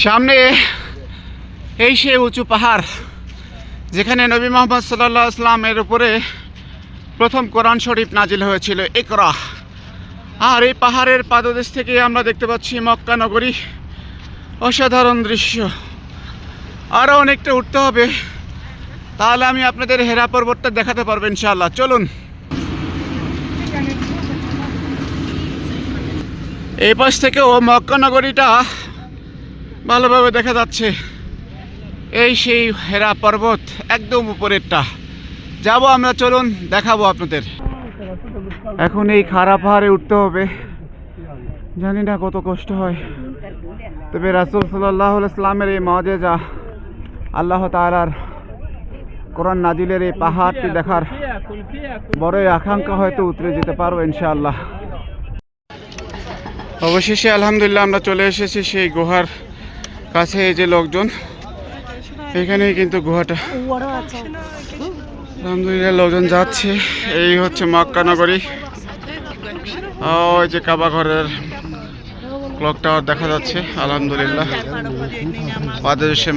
সামনে এই সেই উঁচু পাহাড় যেখানে নবী মুহাম্মদ সাল্লাল্লাহু আলাইহি ওয়াসাল্লামের উপরে প্রথম কোরআন শরীফ নাজিল হয়েছিল, ইকরা। আর এই পাহাড়ের পাদদেশ থেকে আমরা দেখতে পাচ্ছি মক্কা নগরী। অসাধারণ দৃশ্য। আরও অনেকটা উঠতে হবে, তাহলে আমি আপনাদের হেরা পর্বতটা দেখাতে পারবো ইনশাআল্লাহ। চলুন। এই পাশ থেকেও মক্কা নগরীটা ভালোভাবে দেখা যাচ্ছে। এই সেই হেরা পর্বত, একদম উপরেরটা যাব আমরা। চলুন, দেখাবো আপনাদের। এখন এই খাড়া পাহাড়ে উঠতে হবে, জানি না কত কষ্ট হয়, তবে রাসূল সাল্লাল্লাহু আলাইহি ওয়াসাল্লামের এই মুজিজা, আল্লাহ তাআলার কোরআন নাজিলের এই পাহাড়টি দেখার বড়ই আকাঙ্ক্ষা, হয়তো উতরে যেতে পারবো ইনশাআল্লাহ। অবশেষে আলহামদুলিল্লাহ আমরা চলে এসেছি সেই গুহার কাছে। এই যে লোকজন, এখানেই কিন্তু গুহাটা। আলহামদুলিল্লাহ লোকজন যাচ্ছে। এই হচ্ছে মক্কা নগরী। ওই যে কাবা ঘরের ক্লক টাওয়ার দেখা যাচ্ছে। আলহামদুলিল্লাহ পাদদেশে